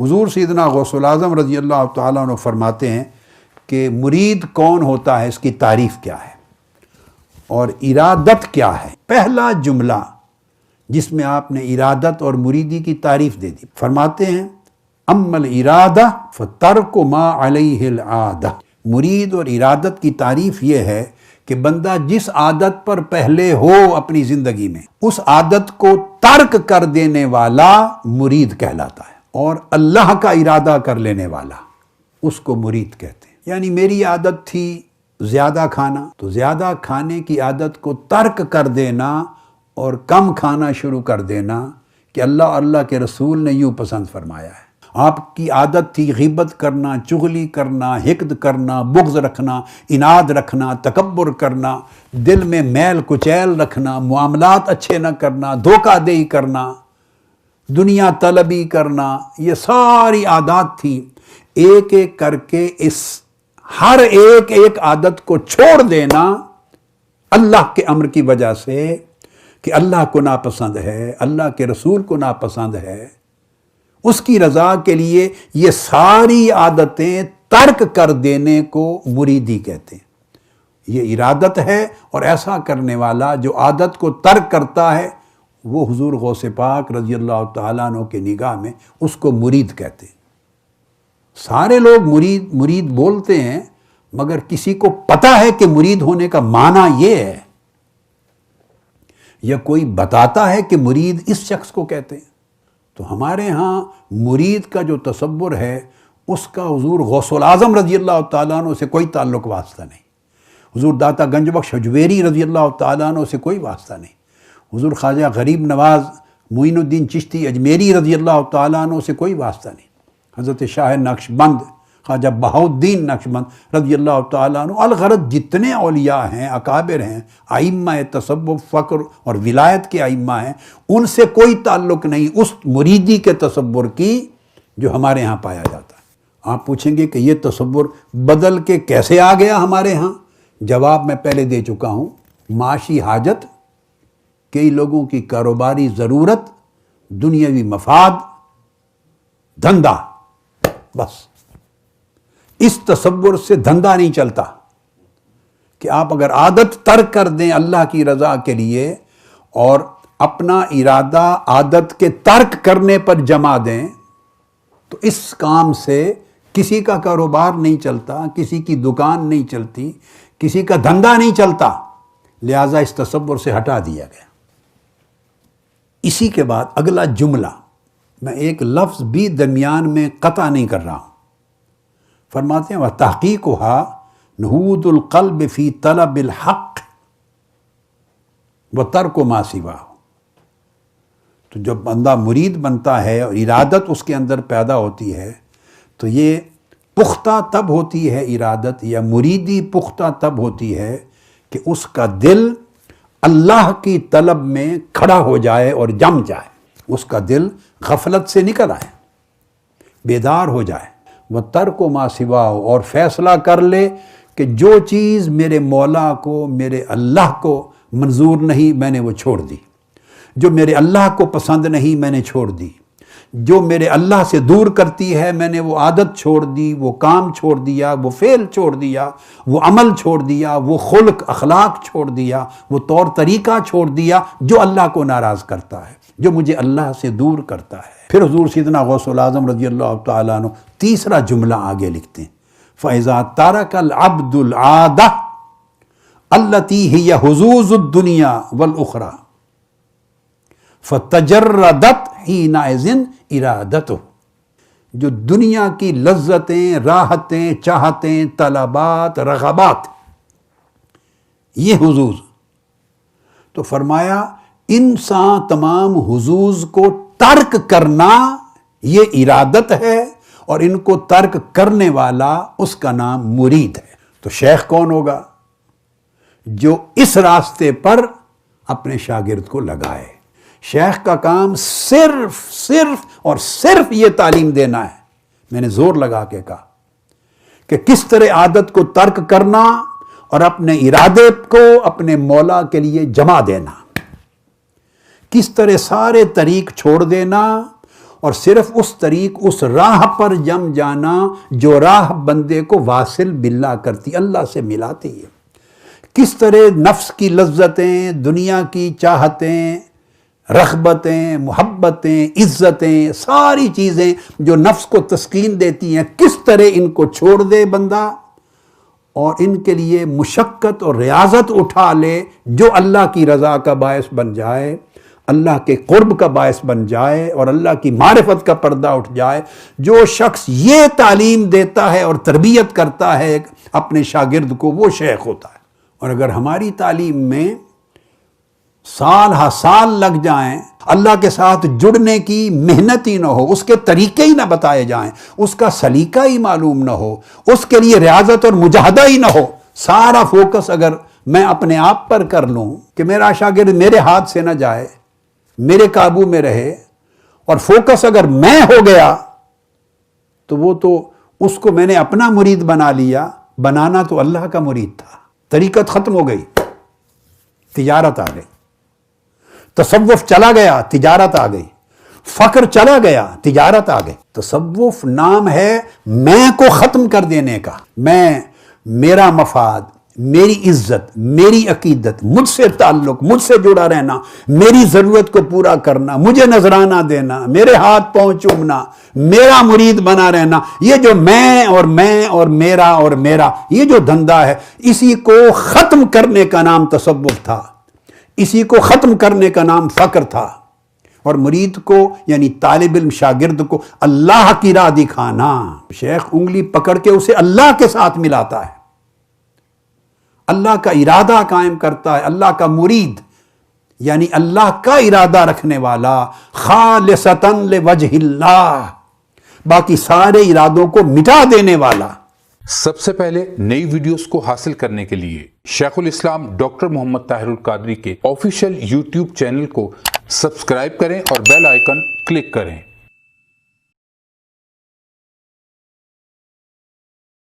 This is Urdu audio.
حضور سیدنا غوث الاعظم رضی اللہ تعالیٰ عنہ فرماتے ہیں کہ مرید کون ہوتا ہے، اس کی تعریف کیا ہے اور ارادت کیا ہے۔ پہلا جملہ جس میں آپ نے ارادت اور مریدی کی تعریف دے دی، فرماتے ہیں اما الارادہ فترک ما علیہ العادہ۔ مرید اور ارادت کی تعریف یہ ہے کہ بندہ جس عادت پر پہلے ہو اپنی زندگی میں، اس عادت کو ترک کر دینے والا مرید کہلاتا ہے، اور اللہ کا ارادہ کر لینے والا اس کو مرید کہتے ہیں۔ یعنی میری عادت تھی زیادہ کھانا، تو زیادہ کھانے کی عادت کو ترک کر دینا اور کم کھانا شروع کر دینا کہ اللہ اور اللہ کے رسول نے یوں پسند فرمایا ہے۔ آپ کی عادت تھی غیبت کرنا، چغلی کرنا، حقد کرنا، بغض رکھنا، اناد رکھنا، تکبر کرنا، دل میں میل کچیل رکھنا، معاملات اچھے نہ کرنا، دھوکہ دہی کرنا، دنیا طلبی کرنا، یہ ساری عادات تھی۔ ایک ایک کر کے اس ہر ایک عادت کو چھوڑ دینا اللہ کے امر کی وجہ سے کہ اللہ کو ناپسند ہے، اللہ کے رسول کو ناپسند ہے، اس کی رضا کے لیے یہ ساری عادتیں ترک کر دینے کو مریدی کہتے ہیں۔ یہ ارادت ہے، اور ایسا کرنے والا جو عادت کو ترک کرتا ہے وہ حضور غوث پاک رضی اللہ تعالیٰ عنہ کے نگاہ میں اس کو مرید کہتے ہیں۔ سارے لوگ مرید بولتے ہیں، مگر کسی کو پتہ ہے کہ مرید ہونے کا معنی یہ ہے، یا کوئی بتاتا ہے کہ مرید اس شخص کو کہتے ہیں؟ تو ہمارے ہاں مرید کا جو تصور ہے اس کا حضور غوث الاعظم رضی اللہ تعالیٰ عنہ سے کوئی تعلق واسطہ نہیں، حضور داتا گنج بخش حجویری رضی اللہ تعالیٰ عنہ سے کوئی واسطہ نہیں، حضور خواجہ غریب نواز معین الدین چشتی اجمیری رضی اللہ تعالیٰ عنہ سے کوئی واسطہ نہیں، حضرت شاہ نقشبند خواجہ بہاؤالدین نقشبند رضی اللہ تعالیٰ عنہ، الغرض جتنے اولیاء ہیں، اکابر ہیں، ائمہ تصوف، فقر اور ولایت کے ائمہ ہیں، ان سے کوئی تعلق نہیں اس مریدی کے تصور کی جو ہمارے ہاں پایا جاتا ہے۔ آپ پوچھیں گے کہ یہ تصور بدل کے کیسے آ گیا ہمارے ہاں؟ جواب میں پہلے دے چکا ہوں۔ معاشی حاجت، کئی لوگوں کی کاروباری ضرورت، دنیاوی مفاد، دھندا، بس اس تصور سے دھندا نہیں چلتا کہ آپ اگر عادت ترک کر دیں اللہ کی رضا کے لیے اور اپنا ارادہ عادت کے ترک کرنے پر جما دیں تو اس کام سے کسی کا کاروبار نہیں چلتا، کسی کی دکان نہیں چلتی، کسی کا دھندا نہیں چلتا، لہذا اس تصور سے ہٹا دیا گیا۔ اسی کے بعد اگلا جملہ، میں ایک لفظ بھی درمیان میں قطع نہیں کر رہا ہوں، فرماتے ہیں وَتَحْقِيقُهَا نُهُوضُ الْقَلْبِ فِي طَلَبِ الْحَقِّ وَتَرْكُ مَا سِوَاهُ۔ تو جب بندہ مرید بنتا ہے اور ارادت اس کے اندر پیدا ہوتی ہے تو یہ پختہ تب ہوتی ہے، ارادت یا مریدی پختہ تب ہوتی ہے کہ اس کا دل اللہ کی طلب میں کھڑا ہو جائے اور جم جائے، اس کا دل غفلت سے نکل آئے، بیدار ہو جائے، وَتَرْكُ مَا سِوَاهُ، اور فیصلہ کر لے کہ جو چیز میرے مولا کو، میرے اللہ کو منظور نہیں میں نے وہ چھوڑ دی، جو میرے اللہ کو پسند نہیں میں نے چھوڑ دی، جو میرے اللہ سے دور کرتی ہے میں نے وہ عادت چھوڑ دی، وہ کام چھوڑ دیا، وہ فعل چھوڑ دیا، وہ عمل چھوڑ دیا، وہ خلق اخلاق چھوڑ دیا، وہ طور طریقہ چھوڑ دیا جو اللہ کو ناراض کرتا ہے، جو مجھے اللہ سے دور کرتا ہے۔ پھر حضور سیدنا غوث الاعظم رضی اللہ تعالیٰ عنہ تیسرا جملہ آگے لکھتے ہیں فَإِذَا تَرَكَ الْعَبْدُ الْعَادَةَ الَّتِي هِيَ حُظُوظُ الدُّنْيَا وَالْأُخْرَى فَتَجَرَّدَتْ حِينَئِذٍ إِرَادَتُهُ، جو دنیا کی لذتیں، راحتیں، چاہتیں، طلبات، رغبات، یہ حظوظ، تو فرمایا انسان تمام حظوظ کو ترک کرنا یہ ارادت ہے، اور ان کو ترک کرنے والا اس کا نام مرید ہے۔ تو شیخ کون ہوگا؟ جو اس راستے پر اپنے شاگرد کو لگائے۔ شیخ کا کام صرف اور صرف یہ تعلیم دینا ہے، میں نے زور لگا کے کہا کہ کس طرح عادت کو ترک کرنا اور اپنے ارادے کو اپنے مولا کے لیے جما دینا، کس طرح سارے طریق چھوڑ دینا اور صرف اس طریق اس راہ پر جم جانا جو راہ بندے کو واصل باللہ کرتی، اللہ سے ملاتی ہے۔ کس طرح نفس کی لذتیں، دنیا کی چاہتیں، رغبتیں، محبتیں، عزتیں، ساری چیزیں جو نفس کو تسکین دیتی ہیں، کس طرح ان کو چھوڑ دے بندہ اور ان کے لیے مشقت اور ریاضت اٹھا لے جو اللہ کی رضا کا باعث بن جائے، اللہ کے قرب کا باعث بن جائے اور اللہ کی معرفت کا پردہ اٹھ جائے۔ جو شخص یہ تعلیم دیتا ہے اور تربیت کرتا ہے اپنے شاگرد کو، وہ شیخ ہوتا ہے۔ اور اگر ہماری تعلیم میں سال ہا سال لگ جائیں، اللہ کے ساتھ جڑنے کی محنت ہی نہ ہو، اس کے طریقے ہی نہ بتائے جائیں، اس کا سلیقہ ہی معلوم نہ ہو، اس کے لیے ریاضت اور مجاہدہ ہی نہ ہو، سارا فوکس اگر میں اپنے آپ پر کر لوں کہ میرا شاگرد میرے ہاتھ سے نہ جائے، میرے قابو میں رہے، اور فوکس اگر میں ہو گیا تو وہ تو اس کو میں نے اپنا مرید بنا لیا، بنانا تو اللہ کا مرید تھا۔ طریقت ختم ہو گئی، تجارت آ گئی، تصوف چلا گیا، تجارت آ گئی، فقر چلا گیا، تجارت آ گئی۔ تصوف نام ہے میں کو ختم کر دینے کا، میں، میرا مفاد، میری عزت، میری عقیدت، مجھ سے تعلق، مجھ سے جڑا رہنا، میری ضرورت کو پورا کرنا، مجھے نذرانہ دینا، میرے ہاتھ پاؤں چومنا، میرا مرید بنا رہنا، یہ جو میں اور میرا اور میرا یہ جو دھندا ہے، اسی کو ختم کرنے کا نام تصوف تھا، اسی کو ختم کرنے کا نام فقر تھا۔ اور مرید کو یعنی طالب علم شاگرد کو اللہ کی راہ دکھانا، شیخ انگلی پکڑ کے اسے اللہ کے ساتھ ملاتا ہے، اللہ کا ارادہ قائم کرتا ہے، اللہ کا مرید یعنی اللہ کا ارادہ رکھنے والا، خالصتاً لوجہ اللہ، باقی سارے ارادوں کو مٹا دینے والا۔ سب سے پہلے نئی ویڈیوز کو حاصل کرنے کے لیے شیخ الاسلام ڈاکٹر محمد طاہر القادری کے آفیشیل یوٹیوب چینل کو سبسکرائب کریں اور بیل آئیکن کلک کریں۔